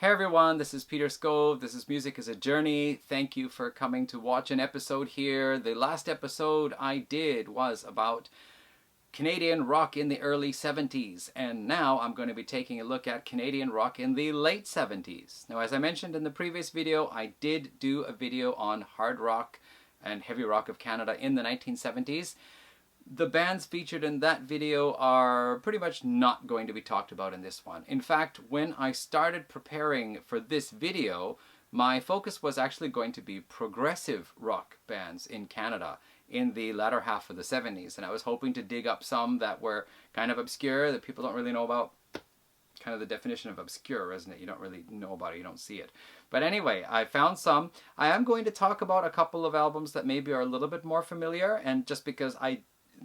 Hey everyone, this is Peter Scove. This is Music is a Journey. Thank you for coming to watch an episode here. The last episode I did was about Canadian rock in the early 70s, and now I'm going to be taking a look at Canadian rock in the late 70s. Now, as I mentioned in the previous video, I did do a video on hard rock and heavy rock of Canada in the 1970s. The bands featured in that video are pretty much not going to be talked about in this one. In fact, when I started preparing for this video, my focus was actually going to be progressive rock bands in Canada in the latter half of the 70s. And I was hoping to dig up some that were kind of obscure, that people don't really know about. Kind of the definition of obscure, isn't it? You don't really know about it, you don't see it. But anyway, I found some. I am going to talk about a couple of albums that maybe are a little bit more familiar, and just because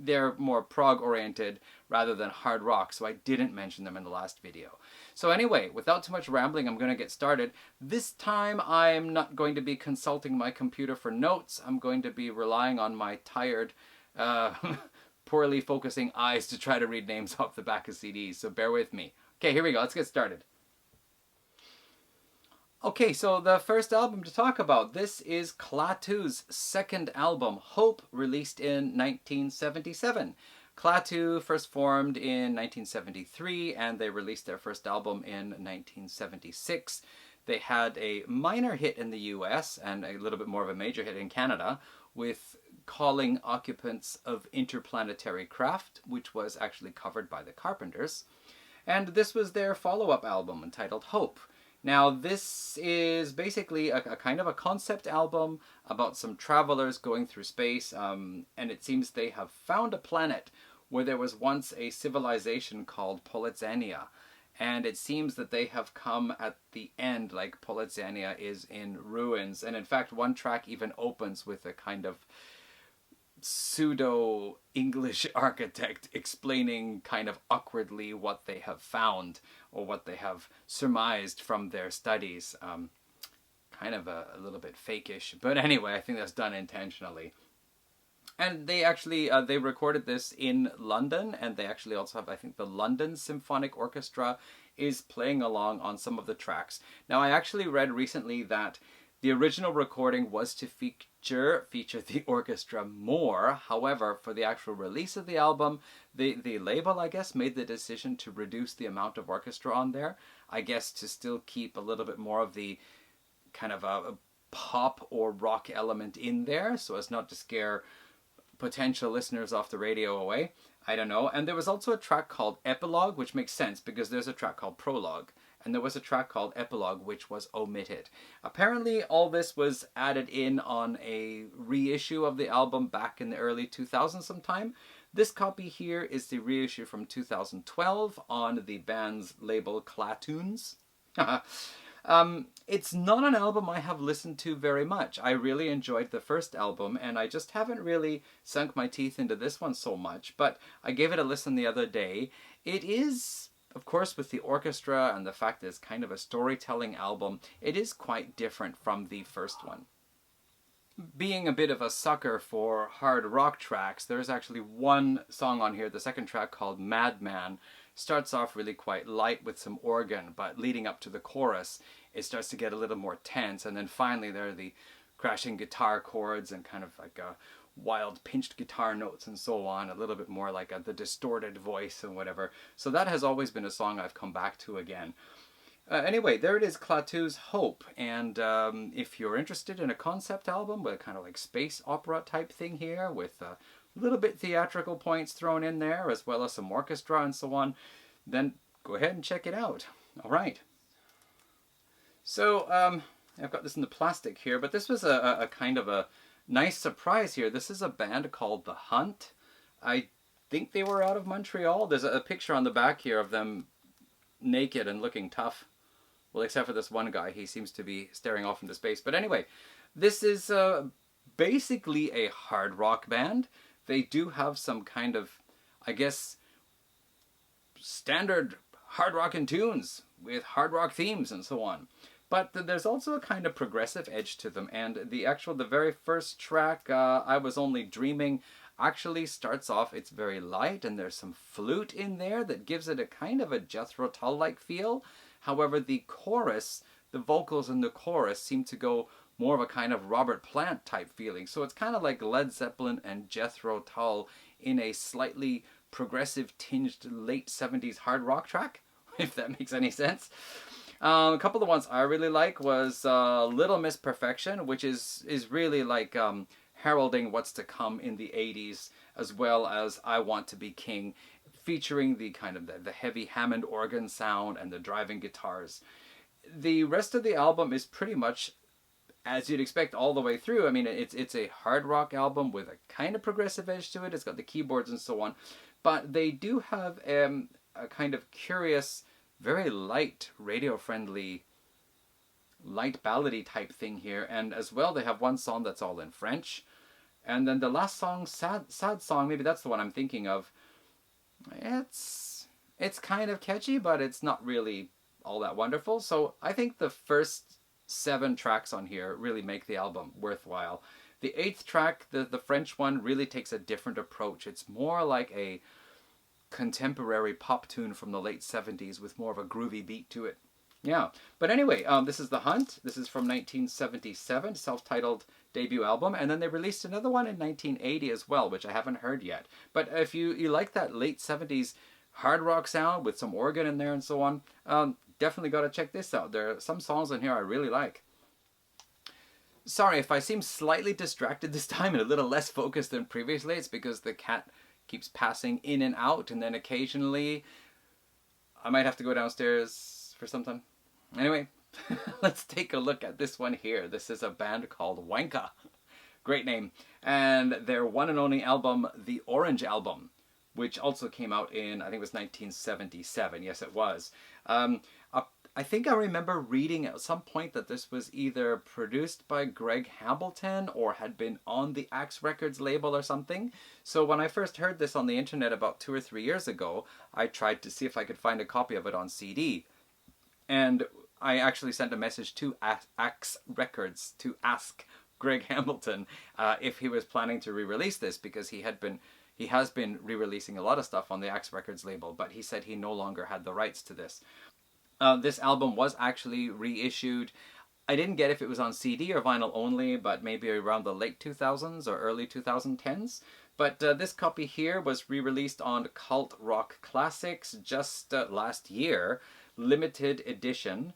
they're more prog oriented rather than hard rock, so I didn't mention them in the last video. So anyway, without too much rambling, I'm going to get started. This time I'm not going to be consulting my computer for notes. I'm going to be relying on my tired, poorly focusing eyes to try to read names off the back of CDs, so bear with me. Okay, here we go. Let's get started. Okay, so the first album to talk about, this is Klaatu's second album, Hope, released in 1977. Klaatu first formed in 1973, and they released their first album in 1976. They had a minor hit in the US, and a little bit more of a major hit in Canada, with Calling Occupants of Interplanetary Craft, which was actually covered by the Carpenters. And this was their follow-up album entitled Hope. Now, this is basically a kind of a concept album about some travelers going through space, and it seems they have found a planet where there was once a civilization called Polizania, and it seems that they have come at the end, like Polizania is in ruins, and in fact one track even opens with a kind of pseudo-English architect explaining kind of awkwardly what they have found or what they have surmised from their studies. Kind of a little bit fake-ish, but anyway, I think that's done intentionally. And they actually, they recorded this in London, and they actually also have, I think, the London Symphonic Orchestra is playing along on some of the tracks. Now, I actually read recently that the original recording was to feature the orchestra more. However, for the actual release of the album, the label, I guess, made the decision to reduce the amount of orchestra on there. I guess to still keep a little bit more of the kind of a pop or rock element in there, so as not to scare potential listeners off the radio away. I don't know. And there was also a track called Epilogue, which makes sense because there's a track called Prologue. And there was a track called Epilogue, which was omitted. Apparently, all this was added in on a reissue of the album back in the early 2000s sometime. This copy here is the reissue from 2012 on the band's label Klaatoons. It's not an album I have listened to very much. I really enjoyed the first album, and I just haven't really sunk my teeth into this one so much. But I gave it a listen the other day. It is, of course, with the orchestra and the fact that it's kind of a storytelling album, it is quite different from the first one. Being a bit of a sucker for hard rock tracks, there's actually one song on here, the second track called Madman. Starts off really quite light with some organ, but leading up to the chorus, it starts to get a little more tense, and then finally there are the crashing guitar chords and kind of like a wild pinched guitar notes and so on, a little bit more like the distorted voice and whatever. So that has always been a song I've come back to again. Anyway, there it is, Klaatu's Hope, and if you're interested in a concept album with a kind of like space opera type thing here, with a little bit theatrical points thrown in there, as well as some orchestra and so on, then go ahead and check it out. All right. So, I've got this in the plastic here, but this was a kind of a nice surprise here. This is a band called The Hunt. I think they were out of Montreal. There's a picture on the back here of them naked and looking tough. Well, except for this one guy. He seems to be staring off into space. But anyway, this is basically a hard rock band. They do have some kind of, I guess, standard hard rockin' tunes with hard rock themes and so on. But there's also a kind of progressive edge to them, and the very first track, I Was Only Dreaming, actually starts off, it's very light, and there's some flute in there that gives it a kind of a Jethro Tull-like feel. However, the chorus, the vocals in the chorus seem to go more of a kind of Robert Plant type feeling. So it's kind of like Led Zeppelin and Jethro Tull in a slightly progressive tinged late 70s hard rock track, if that makes any sense. A couple of ones I really like was Little Miss Perfection, which is really like heralding what's to come in the 80s, as well as I Want to Be King, featuring the kind of the heavy Hammond organ sound and the driving guitars. The rest of the album is pretty much as you'd expect all the way through. I mean, it's a hard rock album with a kind of progressive edge to it. It's got the keyboards and so on. But they do have a kind of curious, very light, radio-friendly, light ballady type thing here. And as well, they have one song that's all in French. And then the last song, Sad Song, maybe that's the one I'm thinking of. It's kind of catchy, but it's not really all that wonderful. So I think the first 7 tracks on here really make the album worthwhile. The 8th track, the French one, really takes a different approach. It's more like a contemporary pop tune from the late 70s with more of a groovy beat to it. Yeah, but anyway, this is The Hunt. This is from 1977, self-titled debut album, and then they released another one in 1980 as well, which I haven't heard yet. But if you like that late 70s hard rock sound with some organ in there and so on, definitely got to check this out. There are some songs in here I really like. Sorry if I seem slightly distracted this time and a little less focused than previously. It's because the cat keeps passing in and out, and then occasionally I might have to go downstairs for some time. Anyway, let's take a look at this one here. This is a band called Wanka. Great name. And their one and only album, The Orange Album, which also came out in, I think it was 1977. Yes, it was. I think I remember reading at some point that this was either produced by Greg Hamilton or had been on the Axe Records label or something. So when I first heard this on the internet about 2 or 3 years ago, I tried to see if I could find a copy of it on CD. And I actually sent a message to Axe Records to ask Greg Hamilton if he was planning to re-release this, because he has been re-releasing a lot of stuff on the Axe Records label, but he said he no longer had the rights to this. This album was actually reissued. I didn't get if it was on CD or vinyl only, but maybe around the late 2000s or early 2010s. But this copy here was re-released on Cult Rock Classics just last year, limited edition.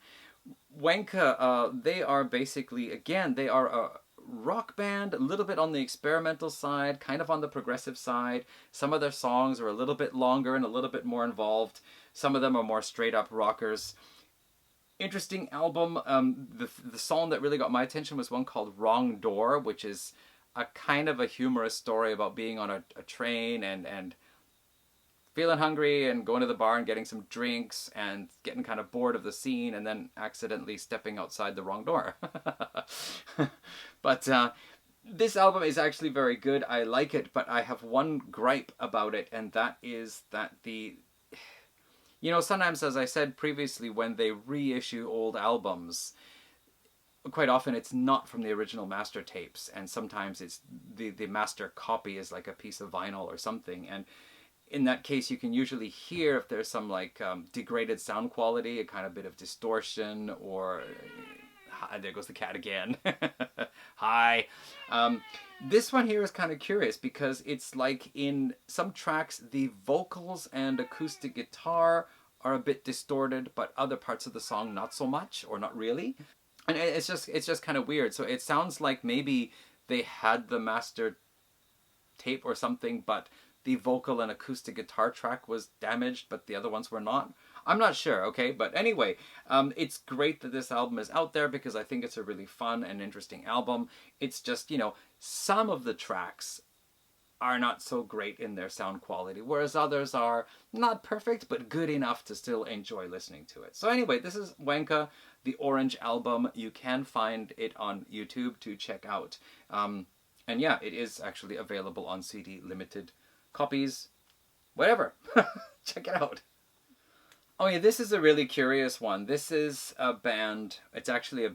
Wanka, they are basically, again, they are a rock band, a little bit on the experimental side, kind of on the progressive side. Some of their songs are a little bit longer and a little bit more involved. Some of them are more straight up rockers. Interesting album. The song that really got my attention was one called Wrong Door, which is a kind of a humorous story about being on a train and feeling hungry and going to the bar and getting some drinks and getting kind of bored of the scene and then accidentally stepping outside the wrong door. But this album is actually very good. I like it, but I have one gripe about it, and that is that sometimes, as I said previously, when they reissue old albums, quite often it's not from the original master tapes, and sometimes it's the master copy is like a piece of vinyl or something, and in that case you can usually hear if there's some like degraded sound quality, a kind of bit of distortion, or there goes the cat again. Hi. This one here is kind of curious because it's like in some tracks the vocals and acoustic guitar are a bit distorted, but other parts of the song not so much, or not really. And it's just kind of weird. So it sounds like maybe they had the master tape or something, but the vocal and acoustic guitar track was damaged, but the other ones were not. I'm not sure, okay? But anyway, it's great that this album is out there because I think it's a really fun and interesting album. It's just, some of the tracks are not so great in their sound quality, whereas others are not perfect, but good enough to still enjoy listening to it. So anyway, this is Wanka, the Orange Album. You can find it on YouTube to check out. And yeah, it is actually available on CD, limited copies, whatever. Check it out. Oh yeah, this is a really curious one. This is a band, it's actually a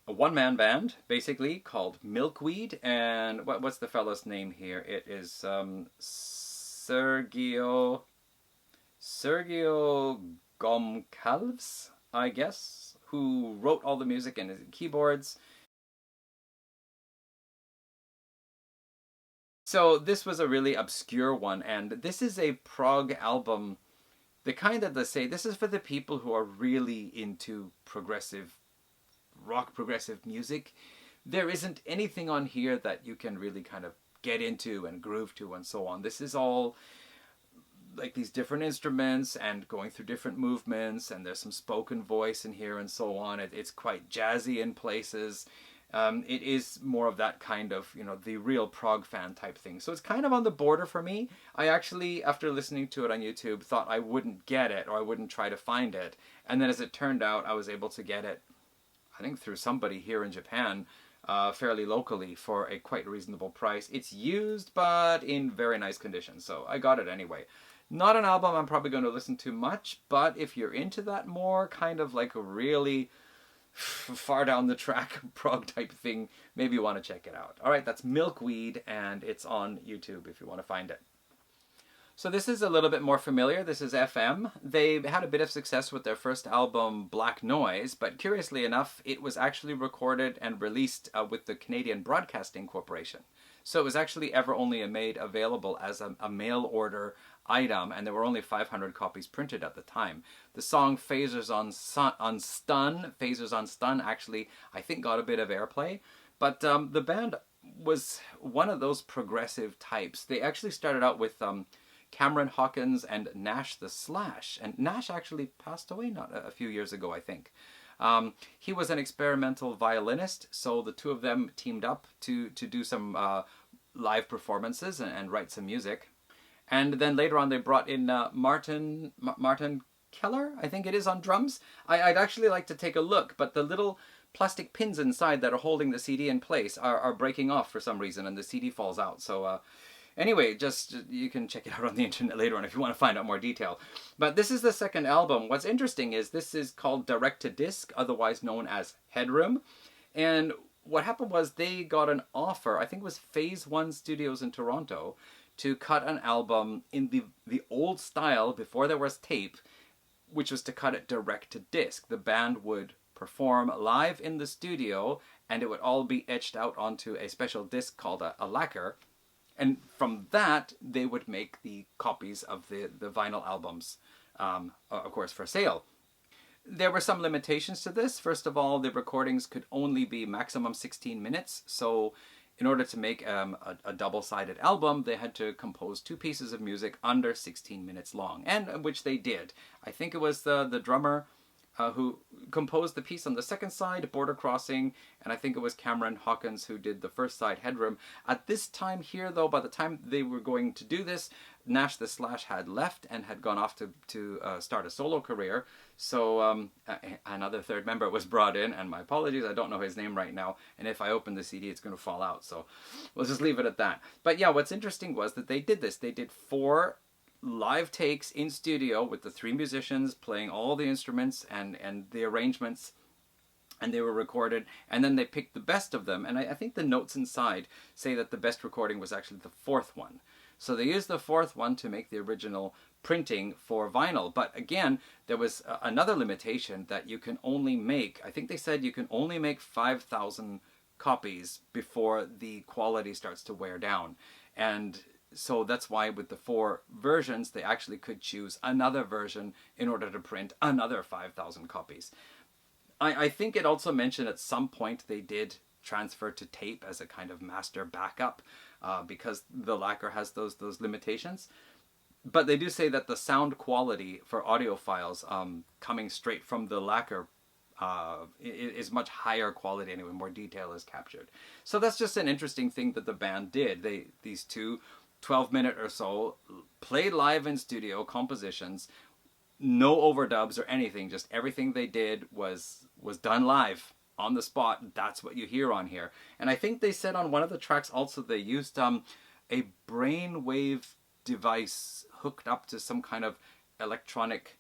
one-man band, basically, called Milkweed. And what's the fellow's name here? It is Sergio Gomcalves. I guess, who wrote all the music and his keyboards. So this was a really obscure one, and this is a prog album, the kind that they say this is for the people who are really into progressive rock, progressive music. There isn't anything on here that you can really kind of get into and groove to and so on. This is all like these different instruments and going through different movements, and there's some spoken voice in here and so on. It's quite jazzy in places. It is more of that kind of, the real prog fan type thing. So it's kind of on the border for me. I actually, after listening to it on YouTube, thought I wouldn't get it or I wouldn't try to find it. And then as it turned out, I was able to get it, I think through somebody here in Japan, fairly locally for a quite reasonable price. It's used, but in very nice condition. So I got it anyway. Not an album I'm probably going to listen to much, but if you're into that more kind of like a really far down the track prog type thing, maybe you want to check it out. All right, that's Milkweed, and it's on YouTube if you want to find it. So this is a little bit more familiar. This is FM. They had a bit of success with their first album, Black Noise, but curiously enough, it was actually recorded and released with the Canadian Broadcasting Corporation. So it was actually ever only made available as a mail order item, and there were only 500 copies printed at the time. The song Phasers on Stun actually, I think, got a bit of airplay, but the band was one of those progressive types. They actually started out with Cameron Hawkins and Nash the Slash, and Nash actually passed away not a few years ago, I think. He was an experimental violinist, so the two of them teamed up to do some live performances and write some music. And then later on they brought in Martin Keller, I think it is, on drums. I'd actually like to take a look, but the little plastic pins inside that are holding the CD in place are breaking off for some reason, and the CD falls out. So anyway, just you can check it out on the internet later on if you want to find out more detail. But this is the second album. What's interesting is this is called Direct to Disc, otherwise known as Headroom. And what happened was they got an offer, I think it was Phase 1 Studios in Toronto, to cut an album in the old style before there was tape, which was to cut it direct to disc. The band would perform live in the studio, and it would all be etched out onto a special disc called a lacquer. And from that, they would make the copies of the vinyl albums, of course, for sale. There were some limitations to this. First of all, the recordings could only be maximum 16 minutes, so in order to make a double-sided album, they had to compose 2 pieces of music under 16 minutes long, and which they did. I think it was the drummer who composed the piece on the second side, Border Crossing, and I think it was Cameron Hawkins who did the first side, Headroom. At this time here, though, by the time they were going to do this, Nash the Slash had left and had gone off to start a solo career. So another third member was brought in, and my apologies, I don't know his name right now, and if I open the CD, it's going to fall out. So we'll just leave it at that. But yeah, what's interesting was that they did this. They did 4 live takes in studio with the 3 musicians playing all the instruments and the arrangements, and they were recorded, and then they picked the best of them, and I think the notes inside say that the best recording was actually the 4th one. So they used the 4th one to make the original printing for vinyl, but again, there was another limitation that you can only make, I think they said you can only make 5,000 copies before the quality starts to wear down, and so that's why with the 4 versions, they actually could choose another version in order to print another 5,000 copies. I think it also mentioned at some point they did transfer to tape as a kind of master backup because the lacquer has those limitations. But they do say that the sound quality for audiophiles coming straight from the lacquer is much higher quality anyway, more detail is captured. So that's just an interesting thing that the band did. These 2 12-minute or so played live in studio compositions, no overdubs or anything, just everything they did was done live on the spot. That's what you hear on here. And I think they said on one of the tracks also they used a brainwave device hooked up to some kind of electronic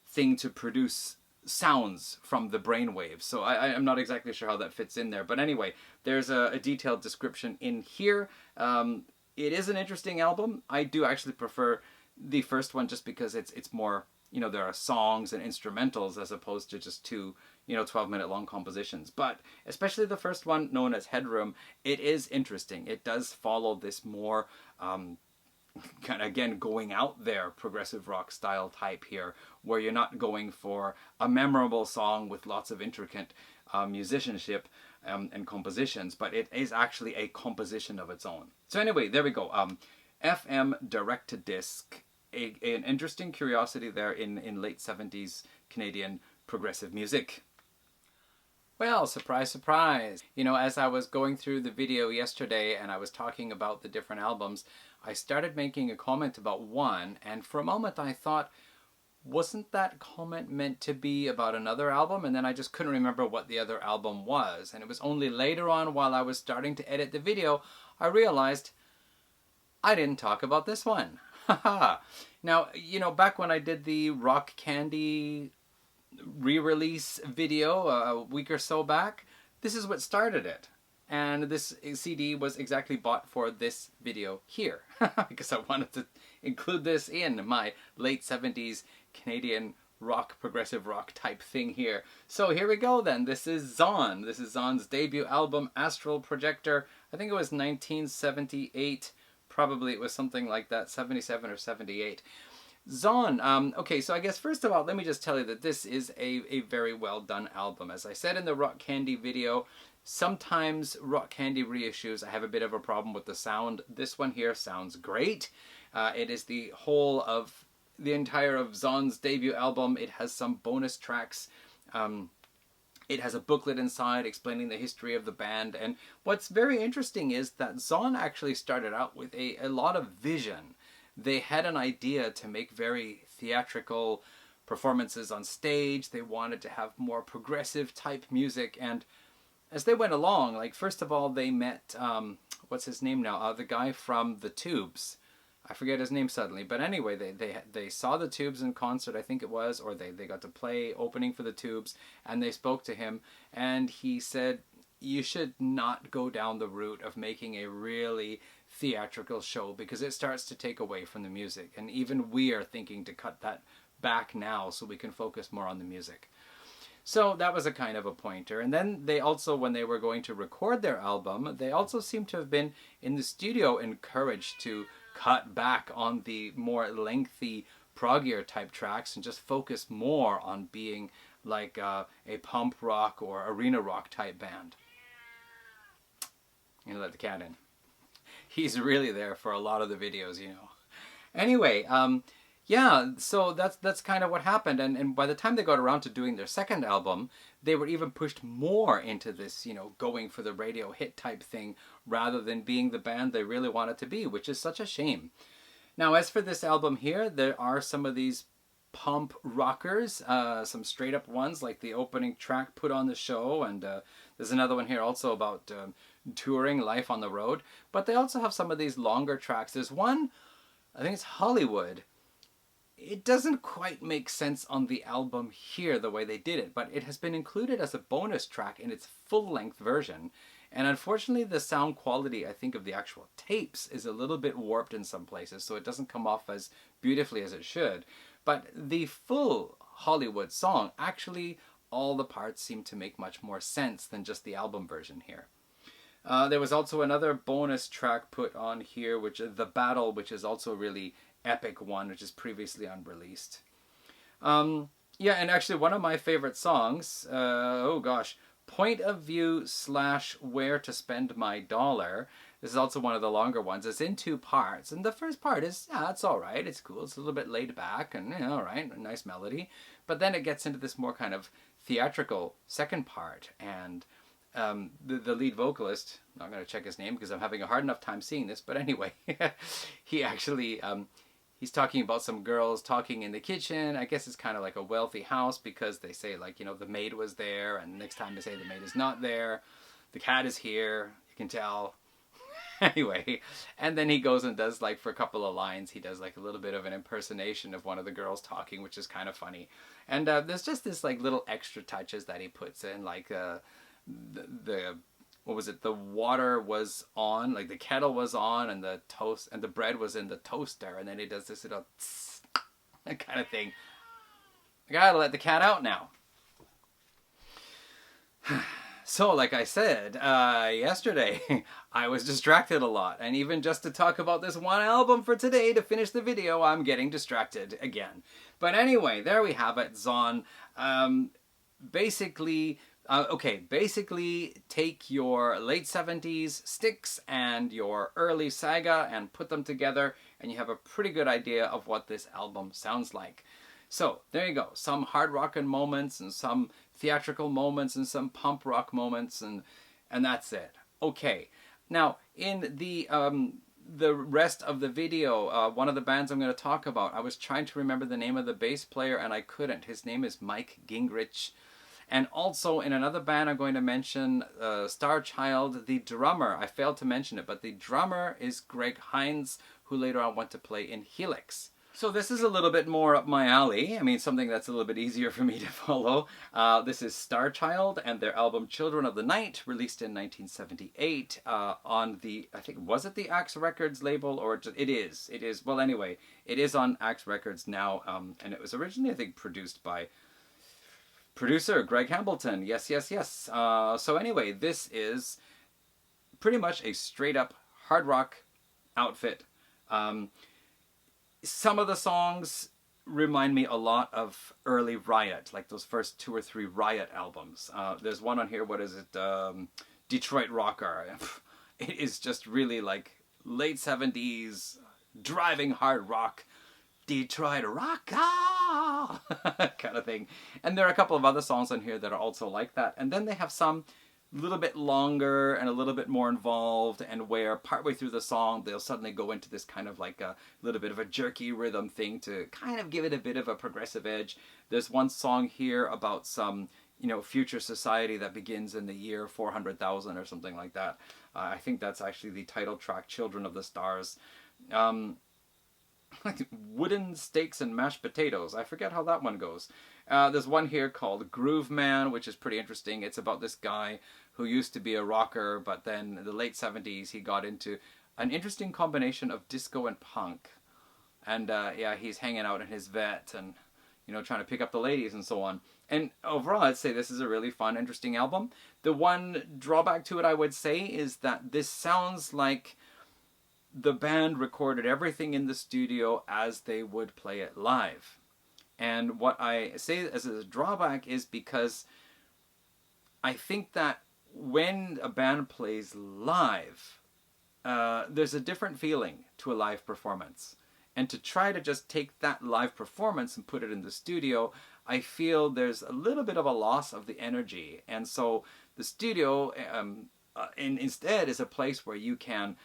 thing to produce sounds from the brainwaves. So I'm not exactly sure how that fits in there. But anyway, there's a detailed description in here. It is an interesting album. I do actually prefer the first one just because it's more you know, there are songs and instrumentals as opposed to just two, you know, 12-minute long compositions. But especially the first one, known as Headroom, it is interesting. It does follow this more kind of, again, going out there progressive rock style type here, where you're not going for a memorable song with lots of intricate musicianship and compositions, but it is actually a composition of its own. So anyway, there we go. FM direct to disc, an interesting curiosity there in late 70s Canadian progressive music. Well, surprise, surprise. You know, as I was going through the video yesterday and I was talking about the different albums, I started making a comment about one, and for a moment I thought, wasn't that comment meant to be about another album? And then I just couldn't remember what the other album was. And it was only later on, while I was starting to edit the video, I realized I didn't talk about this one. Haha. Now, you know, back when I did the Rock Candy re-release video a week or so back, this is what started it. And this CD was exactly bought for this video here, because I wanted to include this in my late 70s Canadian rock, progressive rock type thing here. So here we go then. This is Zon. This is Zon's debut album, Astral Projector. I think it was 1978. Probably it was something like that, 77 or 78. Zon, okay, so I guess first of all, let me just tell you that this is a very well done album. As I said in the Rock Candy video, sometimes Rock Candy reissues, I have a bit of a problem with the sound. This one here sounds great. It is the whole of the entire of Zon's debut album. It has some bonus tracks. It has a booklet inside explaining the history of the band. And what's very interesting is that Zon actually started out with a lot of vision. They had an idea to make very theatrical performances on stage. They wanted to have more progressive type music. And as they went along, like, first of all, they met, what's his name now? The guy from The Tubes. I forget his name suddenly. But anyway, they saw The Tubes in concert, I think it was, or they got to play opening for The Tubes, and they spoke to him, and he said, you should not go down the route of making a really theatrical show, because it starts to take away from the music. And even we are thinking to cut that back now so we can focus more on the music. So that was a kind of a pointer. And then they also, when they were going to record their album, they also seem to have been in the studio encouraged to cut back on the more lengthy proggier type tracks and just focus more on being like a pump rock or arena rock type band. You know, let the cat in. He's really there for a lot of the videos, you know. Anyway, yeah, so that's kind of what happened. And by the time they got around to doing their second album, they were even pushed more into this, you know, going for the radio hit type thing rather than being the band they really wanted to be, which is such a shame. Now, as for this album here, there are some of these pump rockers, some straight up ones like the opening track, Put on the Show, and there's another one here also about touring, life on the road. But they also have some of these longer tracks. There's one, I think it's Hollywood. It doesn't quite make sense on the album here the way they did it, but it has been included as a bonus track in its full-length version. And unfortunately, the sound quality, I think, of the actual tapes is a little bit warped in some places, so it doesn't come off as beautifully as it should. But the full Hollywood song, actually, all the parts seem to make much more sense than just the album version here. There was also another bonus track put on here, which is The Battle, which is also a really epic one, which is previously unreleased. Yeah, and actually one of my favorite songs, oh gosh, Point of View / Where to Spend My Dollar. This is also one of the longer ones. It's in 2 parts, and the first part is, yeah, it's alright, it's cool, it's a little bit laid back, and yeah, alright, a nice melody. But then it gets into this more kind of theatrical second part, and the lead vocalist, I'm not going to check his name because I'm having a hard enough time seeing this, but anyway, he actually, he's talking about some girls talking in the kitchen. I guess it's kind of like a wealthy house because they say, like, you know, the maid was there, and the next time they say the maid is not there. The cat is here, you can tell. Anyway, and then he goes and does, like, for a couple of lines, he does like a little bit of an impersonation of one of the girls talking, which is kind of funny. And there's just this like little extra touches that he puts in, like the what was it? The water was on, like the kettle was on, and the toast and the bread was in the toaster, and then he does this little kind of thing. I gotta let the cat out now. So, like I said yesterday, I was distracted a lot. And even just to talk about this one album for today to finish the video, I'm getting distracted again. But anyway, there we have it, Zon. Basically take your late 70s Styx and your early Saga and put them together, and you have a pretty good idea of what this album sounds like. So, there you go. Some hard rockin' moments and some theatrical moments and some pump rock moments, and that's it. Okay. Now, in the rest of the video, one of the bands I'm going to talk about, I was trying to remember the name of the bass player and I couldn't. His name is Mike Gingrich. And also in another band I'm going to mention, Starchild, the drummer. I failed to mention it, but the drummer is Greg Hines, who later on went to play in Helix. So this is a little bit more up my alley. I mean, something that's a little bit easier for me to follow. This is Starchild and their album Children of the Night, released in 1978 on the, I think, was it the Axe Records label? Or just, it is. Well, anyway, it is on Axe Records now. And it was originally, I think, produced by producer Greg Hambleton. Yes. So anyway, this is pretty much a straight up hard rock outfit. Some of the songs remind me a lot of early Riot, like those first 2 or 3 Riot albums. There's one on here, what is it? Detroit Rocker. It is just really like late 70s, driving hard rock, Detroit Rocker kind of thing. And there are a couple of other songs on here that are also like that. And then they have some a little bit longer and a little bit more involved, and where partway through the song they'll suddenly go into this kind of like a little bit of a jerky rhythm thing to kind of give it a bit of a progressive edge. There's one song here about some, you know, future society that begins in the year 400,000 or something like that. I think that's actually the title track, Children of the Stars. Wooden Steaks and Mashed Potatoes. I forget how that one goes. There's one here called Groove Man, which is pretty interesting. It's about this guy who used to be a rocker, but then in the late 70s he got into an interesting combination of disco and punk. And yeah, he's hanging out in his vet and, you know, trying to pick up the ladies and so on. And overall, I'd say this is a really fun, interesting album. The one drawback to it, I would say, is that this sounds like the band recorded everything in the studio as they would play it live. And what I say as a drawback is because I think that when a band plays live, there's a different feeling to a live performance. And to try to just take that live performance and put it in the studio, I feel there's a little bit of a loss of the energy. And so the studio instead is a place where you can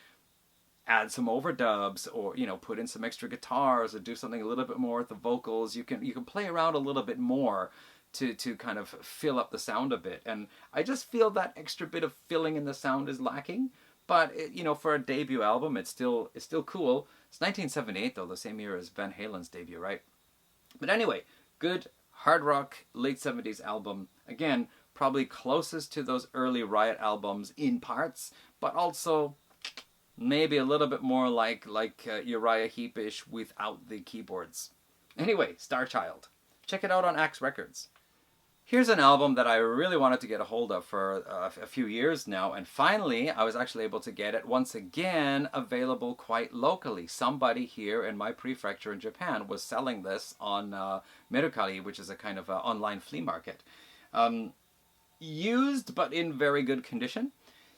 add some overdubs, or, you know, put in some extra guitars, or do something a little bit more with the vocals. You can play around a little bit more to kind of fill up the sound a bit. And I just feel that extra bit of filling in the sound is lacking. But you know, for a debut album, it's still cool. It's 1978 though, the same year as Van Halen's debut, right? But anyway, good hard rock late 70s album. Again, probably closest to those early Riot albums in parts, but also maybe a little bit more like Uriah Heep-ish without the keyboards. Anyway, Starchild. Check it out on Axe Records. Here's an album that I really wanted to get a hold of for a few years now, and finally I was actually able to get it once again available quite locally. Somebody here in my prefecture in Japan was selling this on Mercari, which is a kind of online flea market. Used, but in very good condition.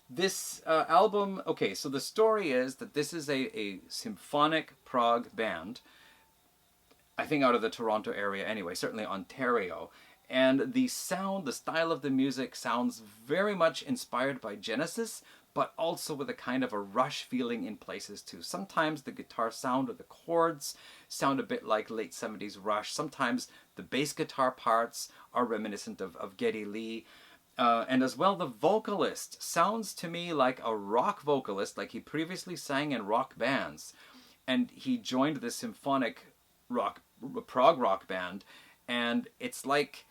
This album, okay, so the story is that this is a symphonic prog band, I think out of the Toronto area anyway, certainly Ontario. And the sound, the style of the music sounds very much inspired by Genesis, but also with a kind of a Rush feeling in places too. Sometimes the guitar sound or the chords sound a bit like late 70s Rush. Sometimes the bass guitar parts are reminiscent of Geddy Lee. And as well, the vocalist sounds to me like a rock vocalist, like he previously sang in rock bands. And he joined the symphonic rock, prog rock band, and it's like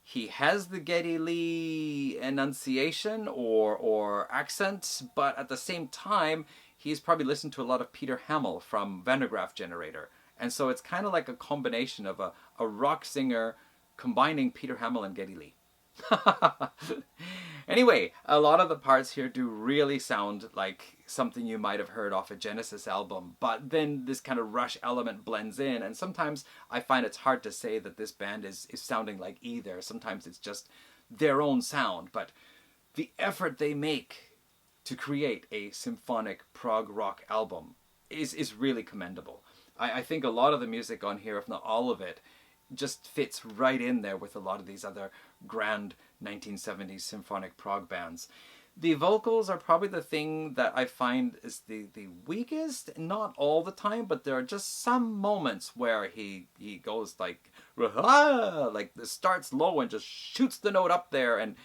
he has the Geddy Lee enunciation or accent, but at the same time, he's probably listened to a lot of Peter Hamill from Van der Graaf Generator. And so it's kind of like a combination of a rock singer combining Peter Hamill and Geddy Lee. Anyway, a lot of the parts here do really sound like something you might have heard off a Genesis album, but then this kind of Rush element blends in, and sometimes I find it's hard to say that this band is sounding like either. Sometimes it's just their own sound, but the effort they make to create a symphonic prog rock album is really commendable. I think a lot of the music on here, if not all of it, just fits right in there with a lot of these other grand 1970s symphonic prog bands. The vocals are probably the thing that I find is the weakest, not all the time, but there are just some moments where he goes like, "Rah!" like starts low and just shoots the note up there, and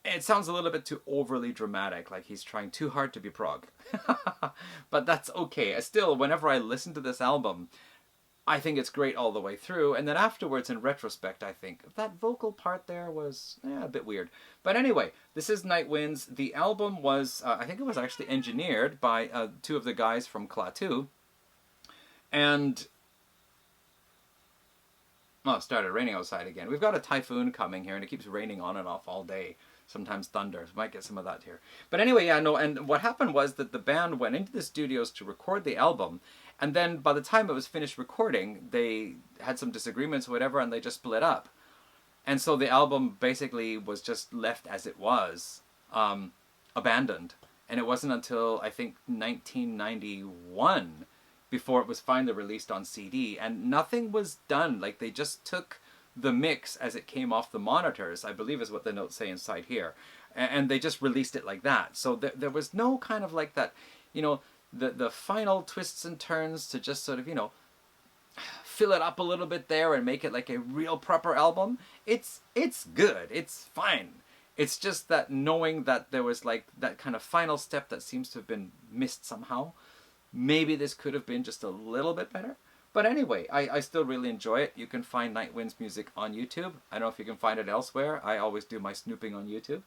it sounds a little bit too overly dramatic, like he's trying too hard to be prog. But that's okay. Still, whenever I listen to this album, I think it's great all the way through, and then afterwards, in retrospect, I think that vocal part there was a bit weird. But anyway, this is Nightwinds. The album was, I think it was actually engineered by two of the guys from Klaatu, and oh, it started raining outside again. We've got a typhoon coming here, and it keeps raining on and off all day. Sometimes thunder. So might get some of that here. But anyway, yeah, no, and what happened was that the band went into the studios to record the album, and then by the time it was finished recording, they had some disagreements or whatever, and they just split up. And so the album basically was just left as it was, abandoned. And it wasn't until, I think, 1991 before it was finally released on CD. And nothing was done. Like, they just took the mix as it came off the monitors, I believe is what the notes say inside here. And they just released it like that. So there was no kind of like that, you know, the final twists and turns to just sort of, you know, fill it up a little bit there and make it like a real proper album. It's good. It's fine. It's just that knowing that there was like that kind of final step that seems to have been missed somehow. Maybe this could have been just a little bit better. But anyway, I still really enjoy it. You can find Nightwinds music on YouTube. I don't know if you can find it elsewhere. I always do my snooping on YouTube.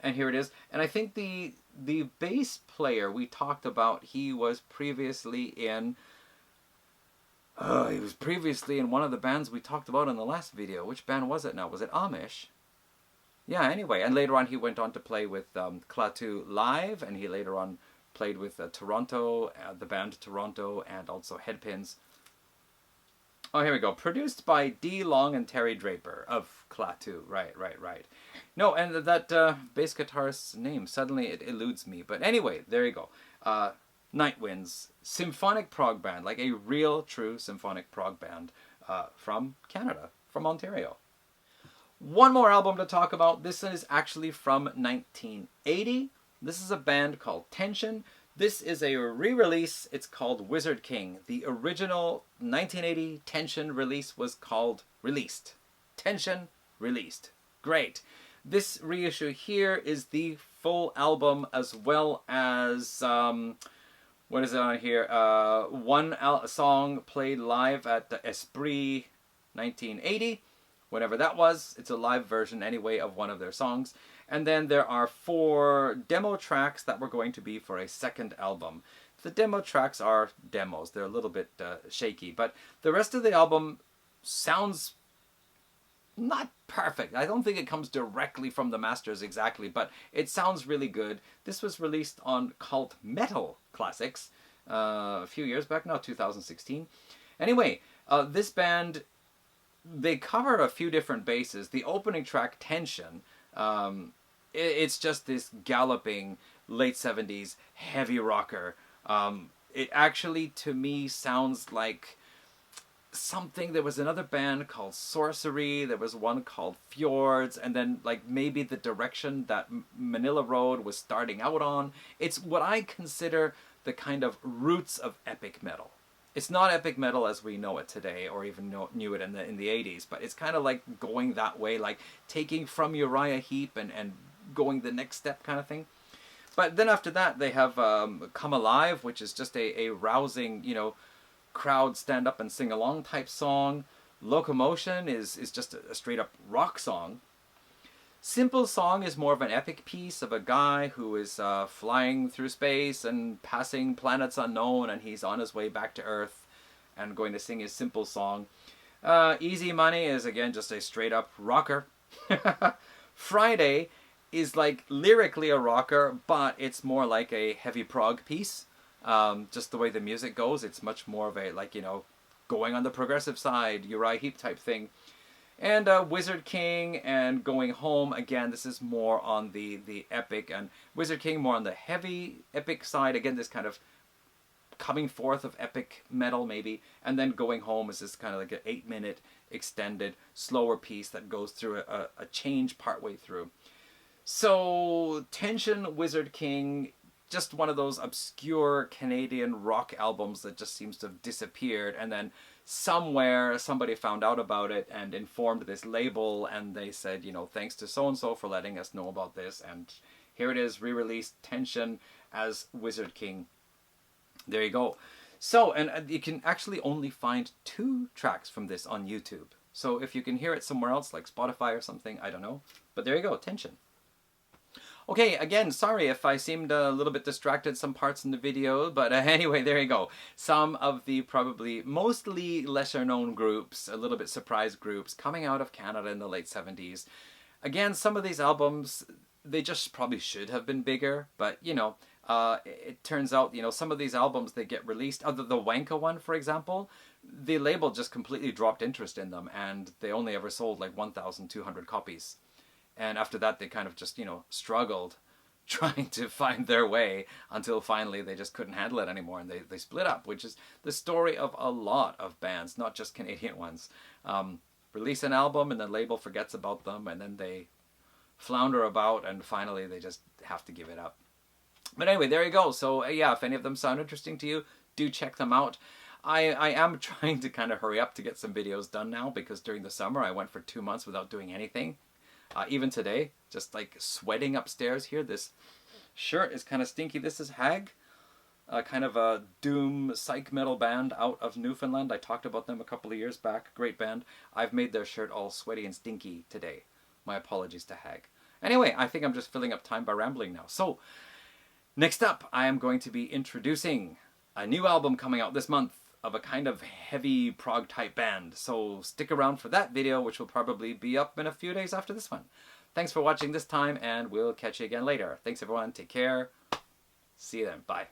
And here it is. And I think the bass player we talked about, he was previously in one of the bands we talked about in the last video. Which band was it now? Was it Amish? Yeah, anyway. And later on he went on to play with Klaatu live, and he later on played with Toronto, the band Toronto, and also Headpins. Oh, here we go. Produced by D. Long and Terry Draper of Klaatu. Right. No, and that bass guitarist's name, suddenly it eludes me. But anyway, there you go. Nightwinds, symphonic prog band, like a real, true symphonic prog band from Canada, from Ontario. One more album to talk about. This is actually from 1980. This is a band called Tension. This is a re-release. It's called Wizard King. The original 1980 Tension release was called Released. Tension Released. Great. This reissue here is the full album, as well as, what is it on here? One song played live at the Esprit 1980. Whenever that was. It's a live version anyway of one of their songs. And then there are 4 demo tracks that were going to be for a second album. The demo tracks are demos. They're a little bit shaky. But the rest of the album sounds not perfect. I don't think it comes directly from the masters exactly, but it sounds really good. This was released on Cult Metal Classics a few years back now, 2016. Anyway, this band, they cover a few different bases. The opening track, Tension, it's just this galloping late 70s heavy rocker. It actually, to me, sounds like something. There was another band called Sorcery, there was one called Fjords, and then like maybe the direction that Manila Road was starting out on. It's what I consider the kind of roots of epic metal. It's not epic metal as we know it today, or even knew it in the 80s, but it's kind of like going that way, like taking from Uriah Heep and going the next step kind of thing. But then after that, they have Come Alive, which is just a rousing, you know, crowd stand up and sing along type song. Locomotion is just a straight up rock song. Simple Song is more of an epic piece of a guy who is flying through space and passing planets unknown, and he's on his way back to Earth. and going to sing his simple song. Easy Money is, again, just a straight-up rocker. Friday is like lyrically a rocker, but it's more like a heavy prog piece. Just the way the music goes, it's much more of a, like, you know, going on the progressive side, Uriah Heep type thing. And Wizard King and Going Home, again, this is more on the epic, and Wizard King more on the heavy epic side. Again, this kind of coming forth of epic metal, maybe. And then Going Home is this kind of like an 8-minute extended, slower piece that goes through a change partway through. So, Tension, Wizard King, just one of those obscure Canadian rock albums that just seems to have disappeared, and then somewhere somebody found out about it and informed this label, and they said, you know, thanks to so-and-so for letting us know about this, and here it is, re-released, Tension as Wizard King. There you go. So, and you can actually only find 2 tracks from this on YouTube. So if you can hear it somewhere else, like Spotify or something, I don't know. But there you go, Tension. Okay, again, sorry if I seemed a little bit distracted some parts in the video, but anyway, there you go. Some of the probably mostly lesser-known groups, a little bit surprise groups, coming out of Canada in the late 70s. Again, some of these albums, they just probably should have been bigger, but, you know, it turns out, you know, some of these albums, they get released. The Wanka one, for example, the label just completely dropped interest in them, and they only ever sold like 1,200 copies. And after that, they kind of just, you know, struggled trying to find their way until finally they just couldn't handle it anymore, and they split up, which is the story of a lot of bands, not just Canadian ones. Release an album, and the label forgets about them, and then they flounder about, and finally they just have to give it up. But anyway, there you go. So yeah, if any of them sound interesting to you, do check them out. I am trying to kind of hurry up to get some videos done now, because during the summer I went for 2 months without doing anything. Even today, just like sweating upstairs here. This shirt is kind of stinky. This is Hag, kind of a doom psych metal band out of Newfoundland. I talked about them a couple of years back. Great band. I've made their shirt all sweaty and stinky today. My apologies to Hag. Anyway, I think I'm just filling up time by rambling now. So, next up, I am going to be introducing a new album coming out this month of a kind of heavy prog type band. So stick around for that video, which will probably be up in a few days after this one. Thanks for watching this time, and we'll catch you again later. Thanks everyone, take care. See you then, bye.